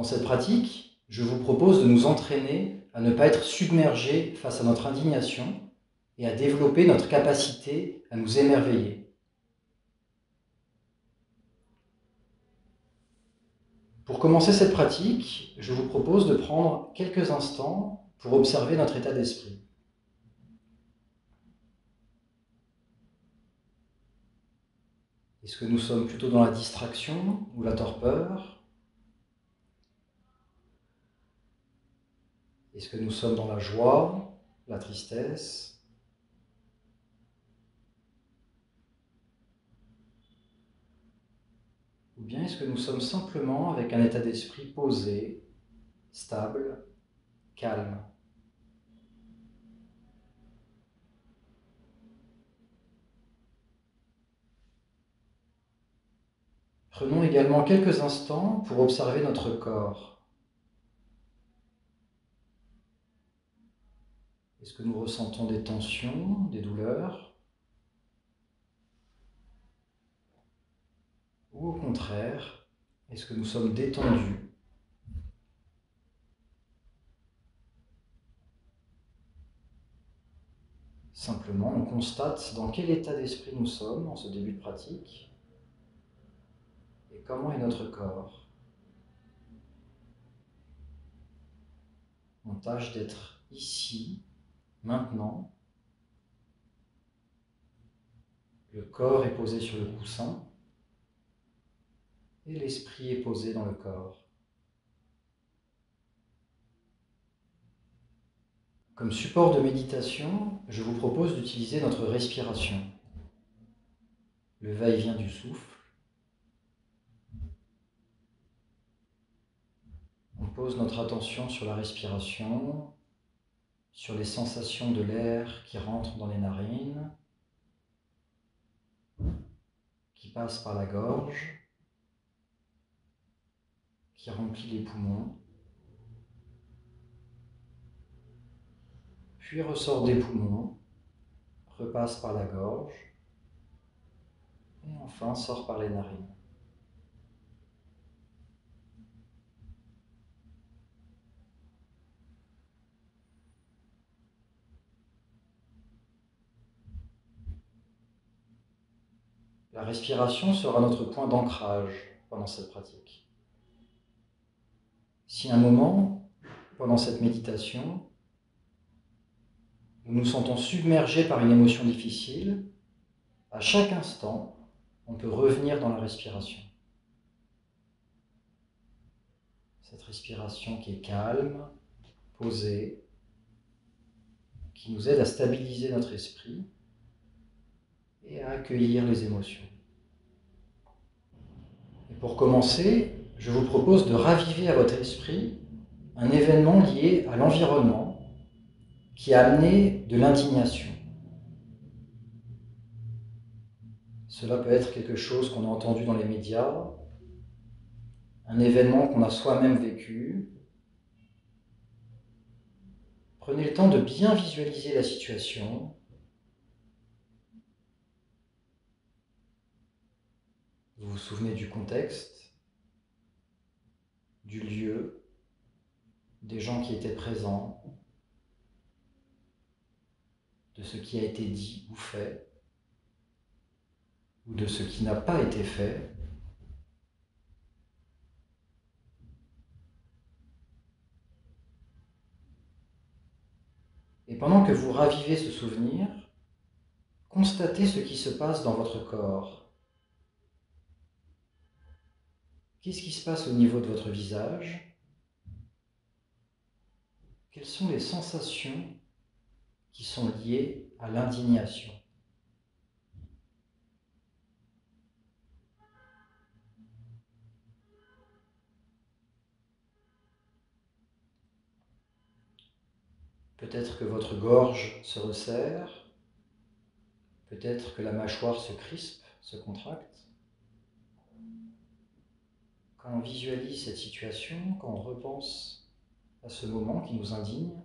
cette pratique, je vous propose de nous entraîner à ne pas être submergés face à notre indignation et à développer notre capacité à nous émerveiller. Pour commencer cette pratique, je vous propose de prendre quelques instants pour observer notre état d'esprit. Est-ce que nous sommes plutôt dans la distraction ou la torpeur? Est-ce que nous sommes dans la joie, la tristesse? Ou bien est-ce que nous sommes simplement avec un état d'esprit posé, stable, calme? Prenons également quelques instants pour observer notre corps. Est-ce que nous ressentons des tensions, des douleurs? Ou au contraire, est-ce que nous sommes détendus? Simplement, on constate dans quel état d'esprit nous sommes en ce début de pratique et comment est notre corps. On tâche d'être ici, maintenant. Le corps est posé sur le coussin et l'esprit est posé dans le corps. Comme support de méditation, je vous propose d'utiliser notre respiration. Le va-et-vient du souffle. On pose notre attention sur la respiration, sur les sensations de l'air qui rentre dans les narines, qui passe par la gorge, qui remplit les poumons, puis ressort des poumons, repasse par la gorge, et enfin sort par les narines. La respiration sera notre point d'ancrage pendant cette pratique. Si à un moment, pendant cette méditation, nous nous sentons submergés par une émotion difficile, à chaque instant, on peut revenir dans la respiration. Cette respiration qui est calme, posée, qui nous aide à stabiliser notre esprit et à accueillir les émotions. Et pour commencer, je vous propose de raviver à votre esprit un événement lié à l'environnement qui a amené de l'indignation. Cela peut être quelque chose qu'on a entendu dans les médias, un événement qu'on a soi-même vécu. Prenez le temps de bien visualiser la situation. Vous vous souvenez du contexte, du lieu, des gens qui étaient présents, de ce qui a été dit ou fait, ou de ce qui n'a pas été fait. Et pendant que vous ravivez ce souvenir, constatez ce qui se passe dans votre corps. Qu'est-ce qui se passe au niveau de votre visage? Quelles sont les sensations qui sont liées à l'indignation? Peut-être que votre gorge se resserre, peut-être que la mâchoire se crispe, se contracte. Quand on visualise cette situation, quand on repense à ce moment qui nous indigne,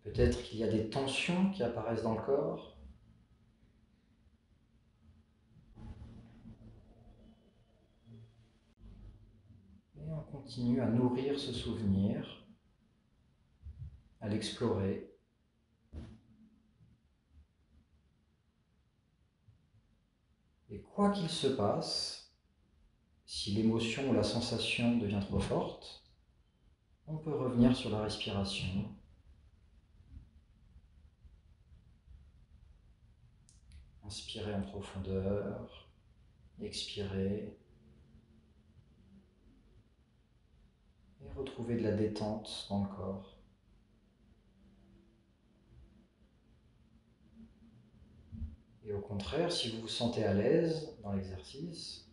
peut-être qu'il y a des tensions qui apparaissent dans le corps. continue à nourrir ce souvenir, à l'explorer. Et quoi qu'il se passe, si l'émotion ou la sensation devient trop forte, on peut revenir sur la respiration. Inspirez en profondeur, expirez. Et retrouvez de la détente dans le corps. Et au contraire, si vous vous sentez à l'aise dans l'exercice,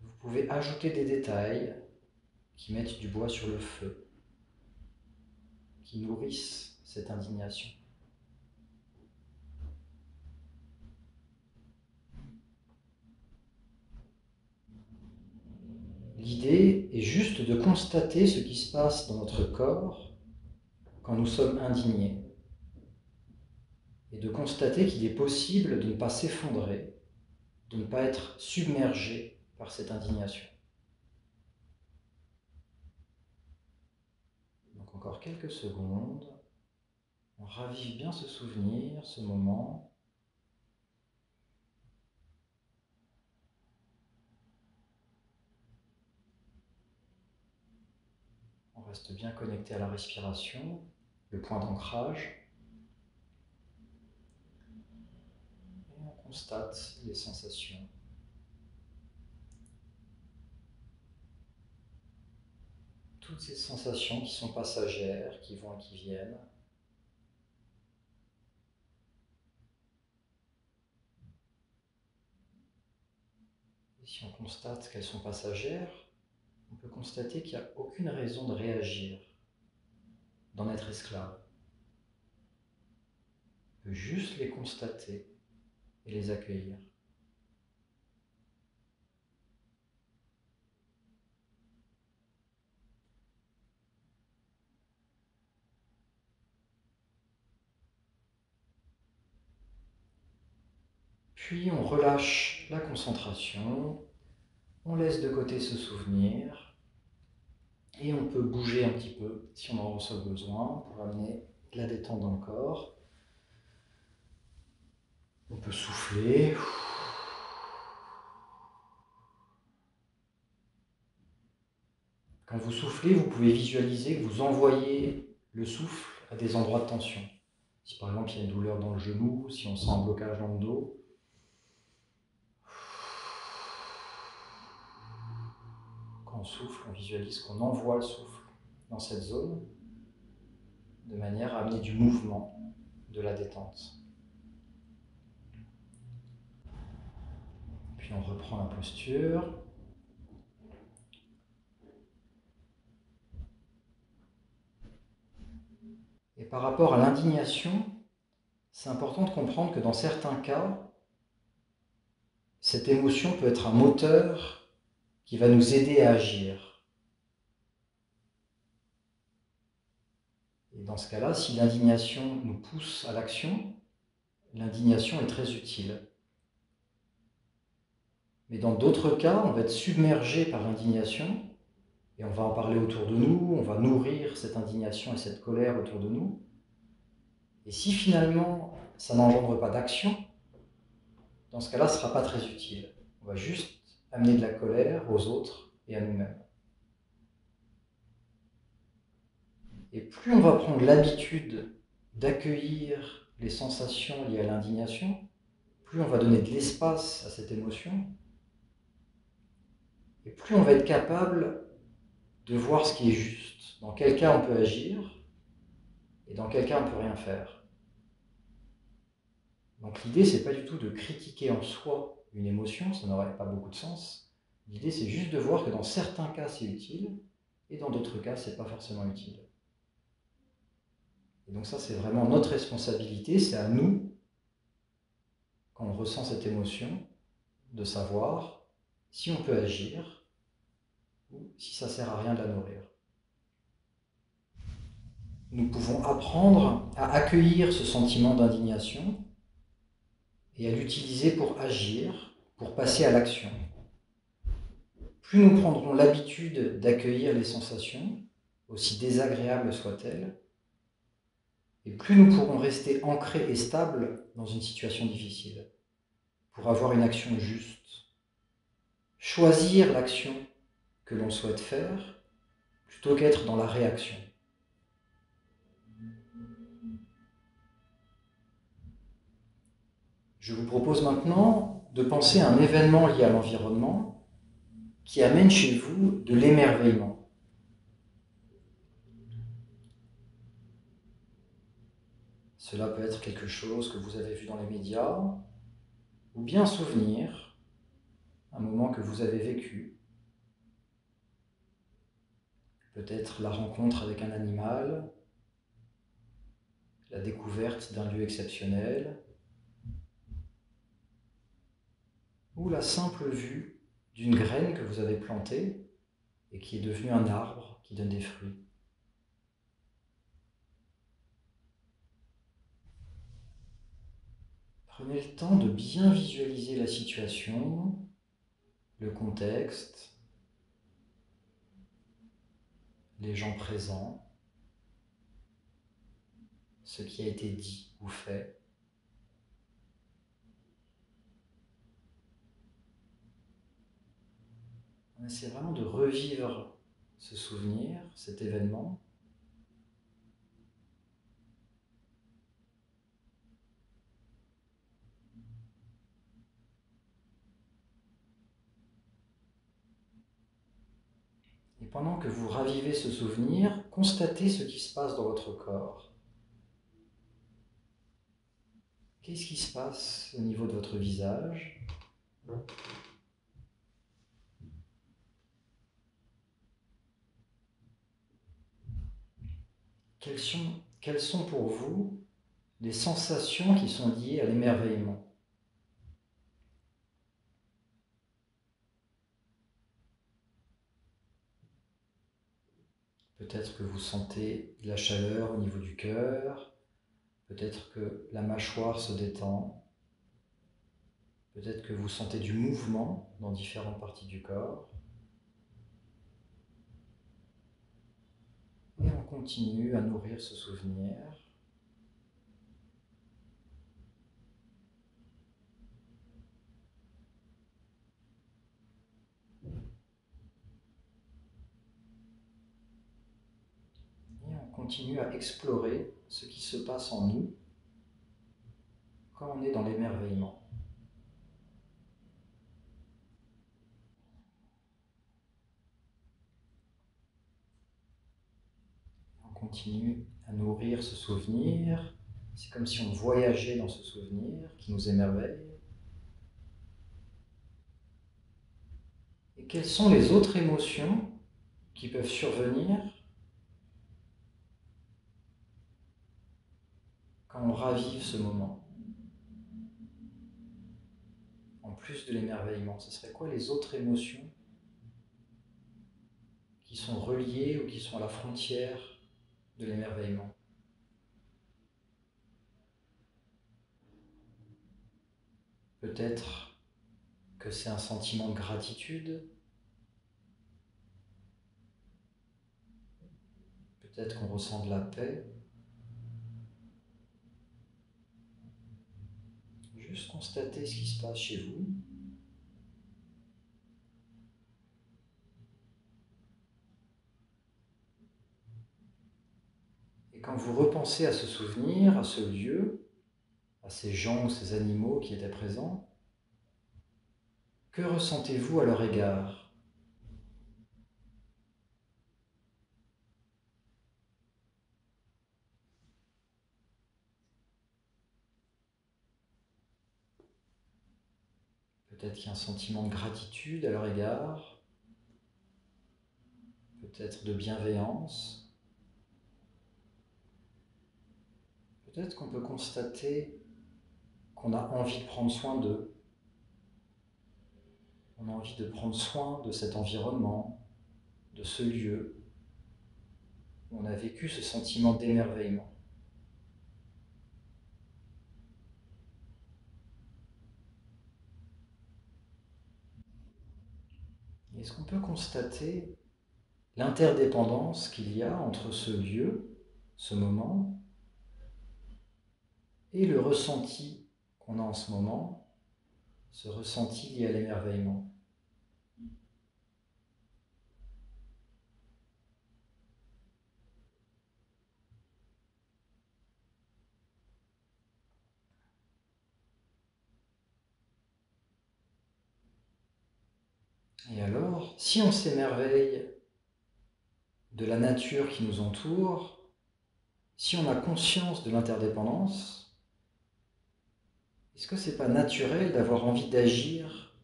vous pouvez ajouter des détails qui mettent du bois sur le feu, qui nourrissent cette indignation. L'idée est juste de constater ce qui se passe dans notre corps quand nous sommes indignés et de constater qu'il est possible de ne pas s'effondrer, de ne pas être submergé par cette indignation. Donc encore quelques secondes, on ravive bien ce souvenir, ce moment. On reste bien connecté à la respiration, le point d'ancrage. Et on constate les sensations. Toutes ces sensations qui sont passagères, qui vont et qui viennent. Et si on constate qu'elles sont passagères, on peut constater qu'il n'y a aucune raison de réagir, d'en être esclave. On peut juste les constater et les accueillir. Puis on relâche la concentration, on laisse de côté ce souvenir et on peut bouger un petit peu si on en ressent besoin pour amener de la détente dans le corps. On peut souffler. Quand vous soufflez, vous pouvez visualiser que vous envoyez le souffle à des endroits de tension. Si par exemple il y a une douleur dans le genou, si on sent un blocage dans le dos, quand on souffle, on visualise qu'on envoie le souffle dans cette zone de manière à amener du mouvement, de la détente. Puis on reprend la posture. Et par rapport à l'indignation, c'est important de comprendre que dans certains cas, cette émotion peut être un moteur qui va nous aider à agir. Et dans ce cas-là, si l'indignation nous pousse à l'action, l'indignation est très utile. Mais dans d'autres cas, on va être submergé par l'indignation, et on va en parler autour de nous, on va nourrir cette indignation et cette colère autour de nous. Et si finalement, ça n'engendre pas d'action, dans ce cas-là, ce ne sera pas très utile. On va juste amener de la colère aux autres et à nous-mêmes. Et plus on va prendre l'habitude d'accueillir les sensations liées à l'indignation, plus on va donner de l'espace à cette émotion, et plus on va être capable de voir ce qui est juste. Dans quel cas on peut agir, et dans quel cas on ne peut rien faire. Donc l'idée, c'est pas du tout de critiquer en soi une émotion, ça n'aurait pas beaucoup de sens. L'idée, c'est juste de voir que dans certains cas, c'est utile, et dans d'autres cas, c'est pas forcément utile. Et donc ça, c'est vraiment notre responsabilité, c'est à nous, quand on ressent cette émotion, de savoir si on peut agir, ou si ça sert à rien de la nourrir. Nous pouvons apprendre à accueillir ce sentiment d'indignation et à l'utiliser pour agir, pour passer à l'action. plus nous prendrons l'habitude d'accueillir les sensations, aussi désagréables soient-elles, et plus nous pourrons rester ancrés et stables dans une situation difficile, pour avoir une action juste. Choisir l'action que l'on souhaite faire, plutôt qu'être dans la réaction. Je vous propose maintenant de penser à un événement lié à l'environnement qui amène chez vous de l'émerveillement. Cela peut être quelque chose que vous avez vu dans les médias, ou bien un souvenir, un moment que vous avez vécu. Peut-être la rencontre avec un animal, la découverte d'un lieu exceptionnel, ou la simple vue d'une graine que vous avez plantée et qui est devenue un arbre qui donne des fruits. Prenez le temps de bien visualiser la situation, le contexte, les gens présents, ce qui a été dit ou fait. On essaie vraiment de revivre ce souvenir, cet événement. Et pendant que vous ravivez ce souvenir, constatez ce qui se passe dans votre corps. Qu'est-ce qui se passe au niveau de votre visage ? Quelles sont pour vous les sensations qui sont liées à l'émerveillement ? Peut-être que vous sentez de la chaleur au niveau du cœur, peut-être que la mâchoire se détend, peut-être que vous sentez du mouvement dans différentes parties du corps. Et on continue à nourrir ce souvenir. Et on continue à explorer ce qui se passe en nous quand on est dans l'émerveillement. On continue à nourrir ce souvenir. C'est comme si on voyageait dans ce souvenir qui nous émerveille. Et quelles sont les autres émotions qui peuvent survenir quand on ravive ce moment? En plus de l'émerveillement, ce serait quoi les autres émotions qui sont reliées ou qui sont à la frontière de l'émerveillement? Peut-être que c'est un sentiment de gratitude. Peut-être qu'on ressent de la paix. Juste constater ce qui se passe chez vous. Et quand vous repensez à ce souvenir, à ce lieu, à ces gens ou ces animaux qui étaient présents, que ressentez-vous à leur égard ? Peut-être qu'il y a un sentiment de gratitude à leur égard, peut-être de bienveillance. Peut-être qu'on peut constater qu'on a envie de prendre soin d'eux. On a envie de prendre soin de cet environnement, de ce lieu où on a vécu ce sentiment d'émerveillement. Est-ce qu'on peut constater l'interdépendance qu'il y a entre ce lieu, ce moment, et le ressenti qu'on a en ce moment, ce ressenti lié à l'émerveillement? Et alors, si on s'émerveille de la nature qui nous entoure, si on a conscience de l'interdépendance, est-ce que c'est pas naturel d'avoir envie d'agir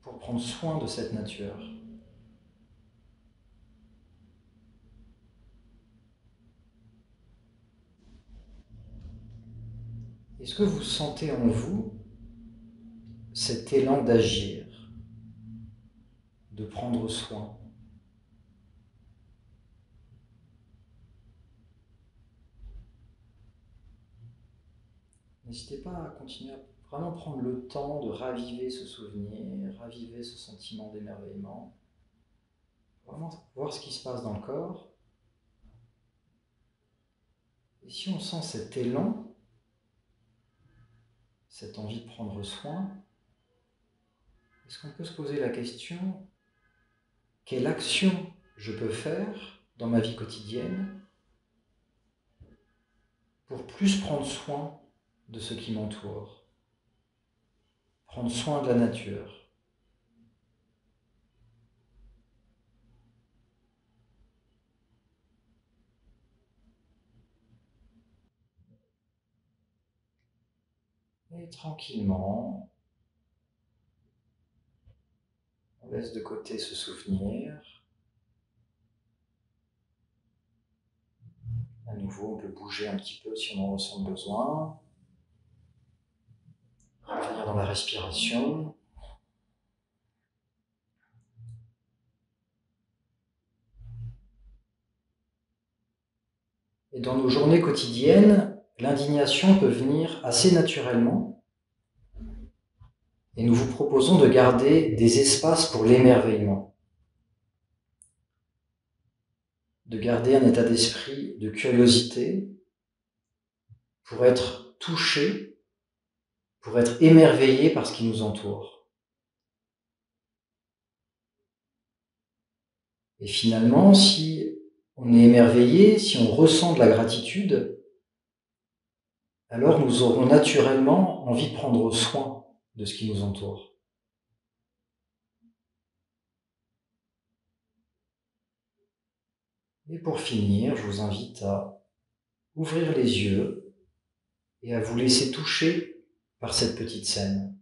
pour prendre soin de cette nature? Est-ce que vous sentez en vous cet élan d'agir, de prendre soin? N'hésitez pas à continuer à vraiment prendre le temps de raviver ce souvenir, raviver ce sentiment d'émerveillement, vraiment voir ce qui se passe dans le corps. Et si on sent cet élan, cette envie de prendre soin, est-ce qu'on peut se poser la question, quelle action je peux faire dans ma vie quotidienne pour plus prendre soin de ce qui m'entoure, prendre soin de la nature? Et tranquillement, on laisse de côté ce souvenir. À nouveau, on peut bouger un petit peu si on en ressent le besoin. Revenir dans la respiration. Et dans nos journées quotidiennes, l'indignation peut venir assez naturellement. Et nous vous proposons de garder des espaces pour l'émerveillement. De garder un état d'esprit de curiosité pour être touché, pour être émerveillé par ce qui nous entoure. Et finalement, si on est émerveillé, si on ressent de la gratitude, alors nous aurons naturellement envie de prendre soin de ce qui nous entoure. Et pour finir, je vous invite à ouvrir les yeux et à vous laisser toucher par cette petite scène.